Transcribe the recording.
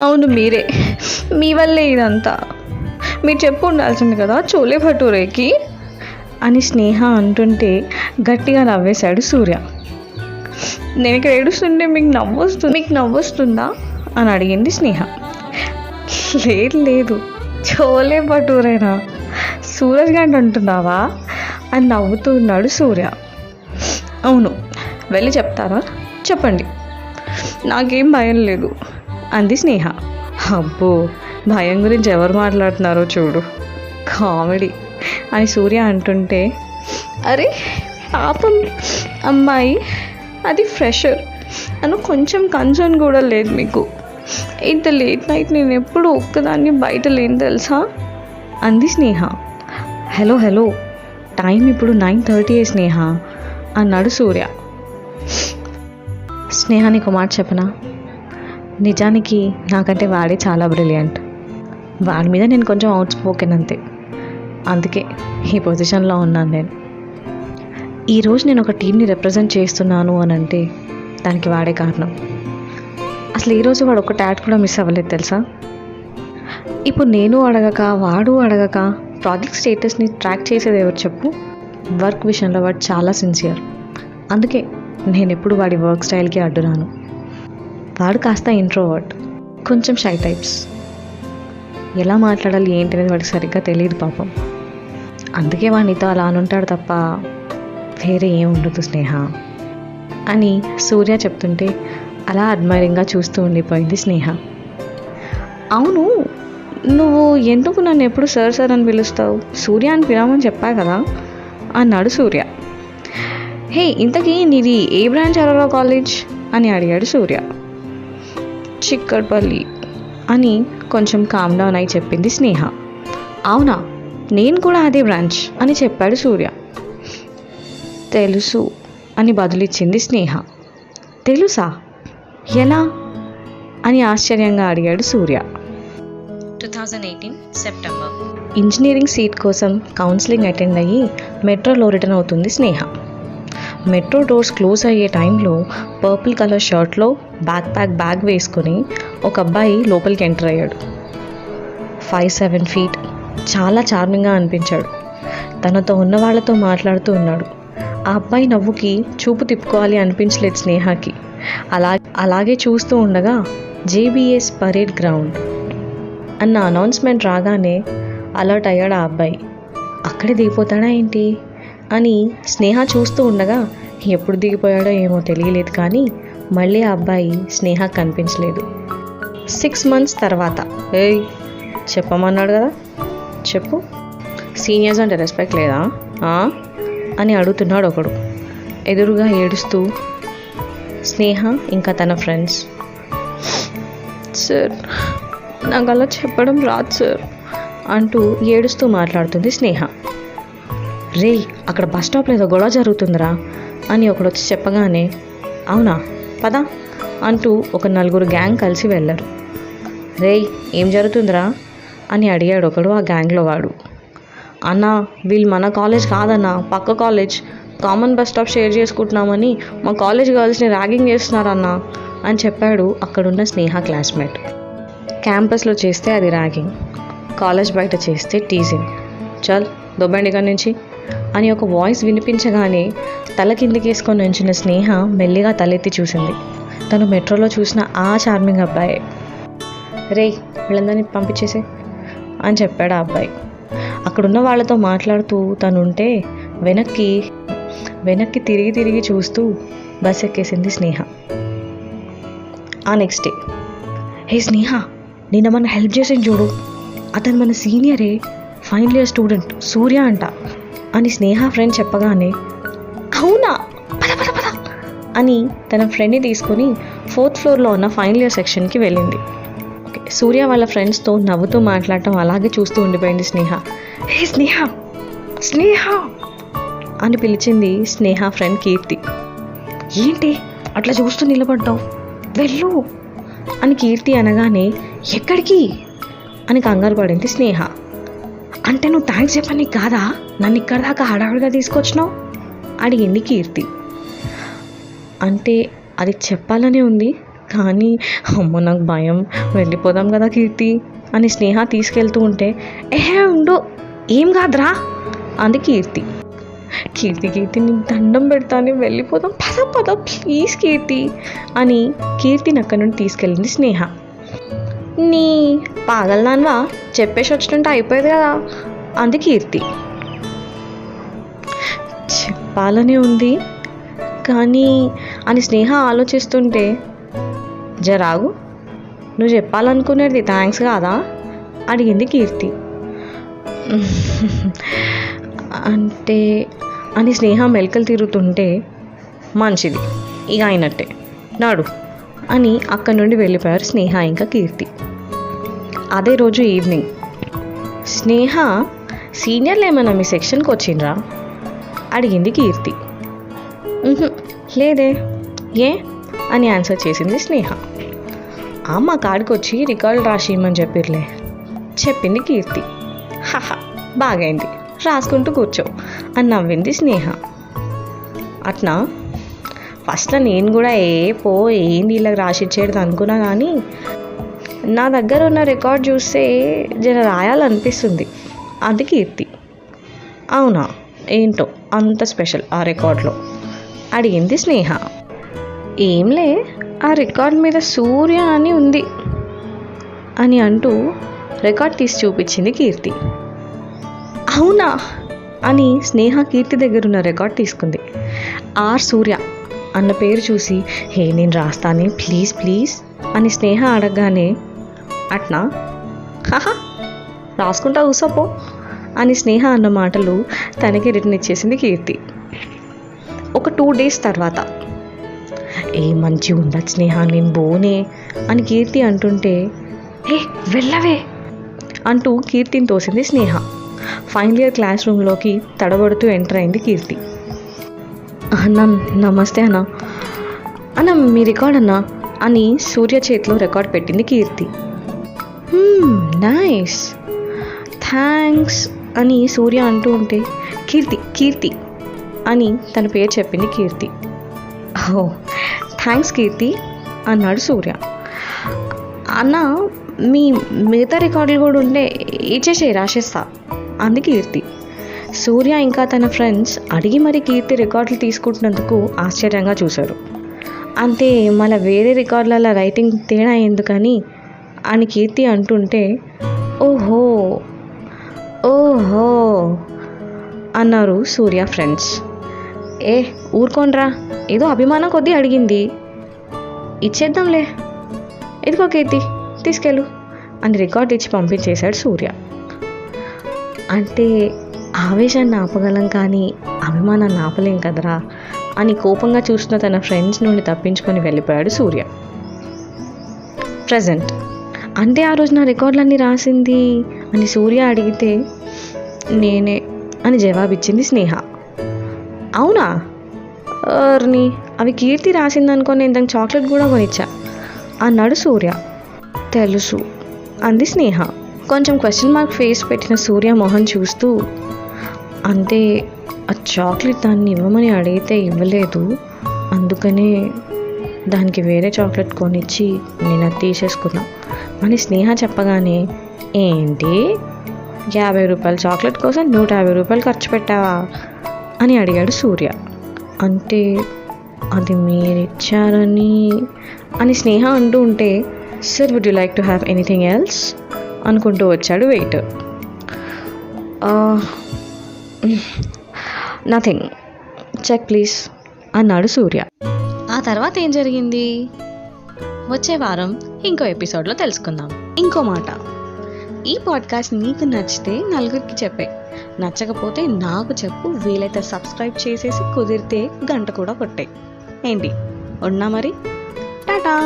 అవును మీరే. మీ వల్లే ఇదంతా. మీరు చెప్పు ఉండాల్సింది కదా చోలే భటూరేకి అని స్నేహ అంటుంటే గట్టిగా నవ్వేశాడు సూర్య. నేను ఇక్కడ ఏడుస్తుంటే మీకు నవ్వొస్తుందా అని అడిగింది స్నేహ. లేదు లేదు, చోలే భటూరేనా, సూరజ్ గంట అంటున్నావా అని నవ్వుతూ ఉన్నాడు సూర్య. అవును, వెళ్ళి చెప్తారా? చెప్పండి, నాకేం భయం లేదు అంది స్నేహ. అబ్బో, భయం గురించి ఎవరు మాట్లాడుతున్నారో చూడు, కామెడీ అని సూర్య అంటుంటే, అరే పాపం అమ్మాయి, అది ఫ్రెషర్ అను కొంచెం కన్సర్న్ కూడా లేదు మీకు. ఇంత లేట్ నైట్ నేను ఎప్పుడు ఒక్కదాన్ని బయట లేని తెలుసా అంది స్నేహ. హలో హలో, టైం ఇప్పుడు 9:30 స్నేహ అన్నాడు సూర్య. స్నేహ, నీకు మాట చెప్పనా? నిజానికి నాకంటే వాడే చాలా బ్రిలియంట్. వాడి మీద నేను కొంచెం అవుట్ స్పోకెన్ అంతే. అందుకే ఈ పొజిషన్లో ఉన్నాను నేను. ఈరోజు నేను ఒక టీంని రిప్రజెంట్ చేస్తున్నాను అని అంటే దానికి వాడే కారణం. అసలు ఈరోజు వాడు ఒక టాట్ కూడా మిస్ అవ్వలేదు తెలుసా. ఇప్పుడు నేను అడగక వాడు అడగక ప్రాజెక్ట్ స్టేటస్ని ట్రాక్ చేసేది ఎవరు చెప్పు? వర్క్ విషయంలో వాడు చాలా సిన్సియర్. అందుకే నేను ఎప్పుడు వాడి వర్క్ స్టైల్కి అడ్డురాను. వాడు కాస్త ఇంట్రోవర్ట్, కొంచెం షై టైప్స్. ఎలా మాట్లాడాలి ఏంటి అనేది వాడికి సరిగ్గా తెలియదు పాపం. అందుకే వాడినితో అలా అనుంటాడు తప్ప వేరే ఏం ఉండదు స్నేహ అని సూర్య చెప్తుంటే అలా అడ్మైరింగ్గా చూస్తూ ఉండిపోయింది స్నేహ. అవును, నువ్వు ఎందుకు నన్ను ఎప్పుడు సార్ సార్ అని పిలుస్తావు? సూర్య అని పిలవమని చెప్పా కదా అన్నాడు సూర్య. హే, ఇంతకీ నీది ఏ బ్రాంచ్ అరోరా కాలేజ్ అని అడిగాడు సూర్య. చిక్కడపల్లి అని కొంచెం కామ్ డౌన్ అయి చెప్పింది స్నేహ. అవునా, నేను కూడా అదే బ్రాంచ్ అని చెప్పాడు సూర్య. తెలుసు అని బదులిచ్చింది స్నేహ. తెలుసా? ఎలా అని ఆశ్చర్యంగా అడిగాడు సూర్య. 2018 సెప్టెంబర్. ఇంజనీరింగ్ సీట్ కోసం కౌన్సిలింగ్ అటెండ్ అయ్యి మెట్రోలో రిటర్న్ అవుతుంది స్నేహ. మెట్రో డోర్స్ క్లోజ్ అయ్యే టైంలో పర్పుల్ కలర్ షర్ట్లో బ్యాగ్ వేసుకొని ఒక అబ్బాయి లోపలికి ఎంటర్ అయ్యాడు. 5'7" చాలా చార్మింగ్గా అనిపించాడు. తనతో ఉన్న వాళ్ళతో మాట్లాడుతూ ఉన్నాడు. ఆ అబ్బాయి నవ్వుకి చూపు తిప్పుకోవాలి అనిపించలేదు స్నేహకి. అలాగే చూస్తూ ఉండగా జేబీఎస్ పరేడ్ గ్రౌండ్ అన్న అనౌన్స్మెంట్ రాగానే అలర్ట్ అయ్యాడు ఆ అబ్బాయి. అక్కడే దిగిపోతాడా ఏంటి అని స్నేహ చూస్తూ ఉండగా ఎప్పుడు దిగిపోయాడో ఏమో తెలియలేదు, కానీ మళ్ళీ ఆ అబ్బాయి స్నేహ కనిపించలేదు. 6 months తర్వాత, ఏయ్ చెప్పమన్నాడు కదా, చెప్పు, సీనియర్స్ అంటే రెస్పెక్ట్ లేదా అని అడుగుతున్నాడు ఒకడు. ఎదురుగా ఏడుస్తూ స్నేహ ఇంకా తన ఫ్రెండ్స్. సార్, నాకు అలా చెప్పడం రాదు సార్ అంటూ ఏడుస్తూ మాట్లాడుతుంది స్నేహ. రే, అక్కడ బస్ స్టాప్లో ఏదో గొడవ జరుగుతుందిరా అని ఒకడు వచ్చి చెప్పగానే, అవునా పద అంటూ ఒక 4 గ్యాంగ్ కలిసి వెళ్ళారు. రేయ్, ఏం జరుగుతుందిరా అని అడిగాడు ఒకడు ఆ గ్యాంగ్లో వాడు. అన్నా, వీళ్ళు మన కాలేజ్ కాదన్నా, పక్క college, common bus stop share చేసుకుంటున్నామని మా కాలేజ్ గర్ల్స్ని ర్యాగింగ్ చేస్తున్నారన్నా అని చెప్పాడు అక్కడున్న స్నేహ క్లాస్మేట్. క్యాంపస్లో చేస్తే అది ర్యాగింగ్, కాలేజ్ బయట చేస్తే టీజింగ్. చల్ దొబ్బండి ఇక్కడి నుంచి అని ఒక వాయిస్ వినిపించగానే తల కిందికేసుకొని ఉంచిన స్నేహ మెల్లిగా తలెత్తి చూసింది. తను మెట్రోలో చూసిన ఆ చార్మింగ్ అబ్బాయే. రేయ్, వీళ్ళందరినీ పంపించేసే అని చెప్పాడు ఆ అబ్బాయి. అక్కడున్న వాళ్ళతో మాట్లాడుతూ తనుంటే వెనక్కి తిరిగి చూస్తూ బస్ ఎక్కేసింది స్నేహ. ఆ నెక్స్ట్ డే, హే స్నేహ, నిన్న మన హెల్ప్ చేసింది చూడు, అతను మన సీనియరే, ఫైనల్ ఇయర్ స్టూడెంట్ సూర్య అంట అని స్నేహ ఫ్రెండ్ చెప్పగానే, అవునా, పద పద పద అని తన ఫ్రెండ్ని తీసుకొని 4th floorలో ఉన్న ఫైనల్ ఇయర్ సెక్షన్కి వెళ్ళింది. సూర్య వాళ్ళ ఫ్రెండ్స్తో నవ్వుతూ మాట్లాడటం అలాగే చూస్తూ ఉండిపోయింది స్నేహ. హే స్నేహ, స్నేహ అని పిలిచింది స్నేహ ఫ్రెండ్ కీర్తి. ఏంటి అట్లా చూస్తూ నిలబడ్డావు, వెళ్ళు అని కీర్తి అనగానే, ఎక్కడికి అని కంగారు పడింది స్నేహ. అంటే నువ్వు థ్యాంక్స్ చెప్పని కాదా నన్ను ఇక్కడ దాకా హడావిడిగా తీసుకొచ్చినావు అడిగింది కీర్తి. అంటే అది చెప్పాలనే ఉంది, కానీ అమ్మో నాకు భయం, వెళ్ళిపోదాం కదా కీర్తి అని స్నేహ తీసుకెళ్తూ ఉంటే ఉండు ఏం కాదురా అంది కీర్తి. కీర్తి నీకు దండం పెడతాను, వెళ్ళిపోదాం, పద పద ప్లీజ్ కీర్తి అని కీర్తిని అక్కడి నుండి తీసుకెళ్ళింది స్నేహ. నీ పాగలదాన్వా, చెప్పేసి వచ్చినట్టు అయిపోయేది కదా అంది కీర్తి. చెప్పాలనే ఉంది కానీ అని స్నేహ ఆలోచిస్తుంటే, జరాగు, నువ్వు చెప్పాలనుకునేది థ్యాంక్స్ కాదా అడిగింది కీర్తి. అంటే అని స్నేహ మెలకలు తిరుగుతుంటే, మంచిది ఇక అయినట్టే నాడు అని అక్కడి నుండి వెళ్ళిపోయారు స్నేహ ఇంకా కీర్తి. అదే రోజు ఈవినింగ్, స్నేహ సీనియర్లు ఏమైనా మీ సెక్షన్కి వచ్చిండ్రా అడిగింది కీర్తి. లేదే, ఏ అని ఆన్సర్ చేసింది స్నేహ. మా కాడికి వచ్చి రికార్డులు రాసి ఇమ్మని చెప్పిర్లే చెప్పింది కీర్తి. హహ బాగైంది, రాసుకుంటూ కూర్చో అని నవ్వింది స్నేహ. అట్నా ఫస్ట్లో నేను కూడా ఏంది ఇలా రాసిచ్చేది అనుకున్నా, కానీ నా దగ్గర ఉన్న రికార్డ్ చూస్తే జర రాయాలనిపిస్తుంది అది కీర్తి. అవునా, ఏంటో అంత స్పెషల్ ఆ రికార్డులో అడిగింది స్నేహ. ఏంలే, ఆ రికార్డ్ మీద సూర్య అని ఉంది అని అంటూ రికార్డ్ తీసి చూపించింది కీర్తి. అవునా అని స్నేహ కీర్తి దగ్గరున్న రికార్డ్ తీసుకుంది. ఆర్ సూర్య అన్న పేరు చూసి, నేను రాస్తానే ప్లీజ్ ప్లీజ్ అని స్నేహ అడగగానే, అట్నా హహా రాసుకుంటా కూసోపో అని స్నేహ అన్న మాటలు తనకి రిటర్న్ ఇచ్చేసింది కీర్తి. ఒక 2 days తర్వాత, మంచి ఉండదు స్నేహ, నేను బోనే అని కీర్తి అంటుంటే, వెళ్ళవే అంటూ కీర్తిని తోసింది స్నేహ. ఫైనల్ ఇయర్ క్లాస్ రూమ్లోకి తడబడుతూ ఎంటర్ అయింది కీర్తి. అన్న నమస్తే అన్న మీ రికార్డ్ అన్నా అని సూర్య చేతిలో రికార్డ్ పెట్టింది కీర్తి. నైస్ థ్యాంక్స్ అని సూర్య అంటూ ఉంటే, కీర్తి అని తన పేరు చెప్పింది కీర్తి. థ్యాంక్స్ కీర్తి అన్నాడు సూర్య. అన్న మీ మిగతా రికార్డులు కూడా ఉంటే ఇచ్చేసేయి, రాసేస్తా అంది కీర్తి. సూర్య ఇంకా తన ఫ్రెండ్స్ అడిగి మరి కీర్తి రికార్డులు తీసుకుంటున్నందుకు ఆశ్చర్యంగా చూశారు. అంతే, మళ్ళీ వేరే రికార్డులలో రైటింగ్ తేడా ఎందుకని అని కీర్తి అంటుంటే, ఓహో అన్నారు సూర్య ఫ్రెండ్స్. ఊరుకోండ్రా, ఏదో అభిమానం కొద్దీ అడిగింది, ఇచ్చేద్దాంలే, ఇదిగో కీర్తి తీసుకెళ్ళు అని రికార్డ్ ఇచ్చి పంపించేశాడు సూర్య. అంటే ఆవేశాన్ని ఆపగలం కానీ అభిమానాన్ని ఆపలేం కదరా అని కోపంగా చూస్తున్న తన ఫ్రెండ్స్ నుండి తప్పించుకొని వెళ్ళిపోయాడు సూర్య. ప్రజెంట్, అంటే ఆ రోజు నా రికార్డులన్నీ రాసింది అని సూర్య అడిగితే, నేనే అని జవాబిచ్చింది స్నేహ. అవునా, అవి కీర్తి రాసిందనుకొని నేను దానికి చాక్లెట్ కూడా కొనిచ్చా అన్నాడు సూర్య. తెలుసు అంది స్నేహ. కొంచెం క్వశ్చన్ మార్క్ ఫేస్ పెట్టిన సూర్య మొహం చూస్తూ, అంటే ఆ చాక్లెట్ దాన్ని ఇవ్వమని అడిగితే ఇవ్వలేదు, అందుకనే దానికి వేరే చాక్లెట్ కొనిచ్చి నేను అది తీసేసుకున్నా అని స్నేహ చెప్పగానే, ఏంటి 50 రూపాయల చాక్లెట్ కోసం 150 రూపాయలు ఖర్చు పెట్టావా అని అడిగాడు సూర్య. అంటే అది మీరిచ్చారని అని స్నేహ అంటూ ఉంటే, sir would you like to have anything else అనుకుంటూ వచ్చాడు వెయిటర్. నథింగ్, చెక్ ప్లీజ్ అన్నాడు సూర్య. ఆ తర్వాత ఏం జరిగింది వచ్చే వారం ఇంకో ఎపిసోడ్లో తెలుసుకుందాం. ఇంకో మాట, ఈ పాడ్కాస్ట్ నీకు నచ్చితే నలుగురికి చెప్పే, నచ్చకపోతే నాకు చెప్పు, వీలైతే సబ్స్క్రైబ్ చేసేసి కుదిరితే గంట కూడా కొట్టే. ఏంటి ఉన్నా మరి, టాటా.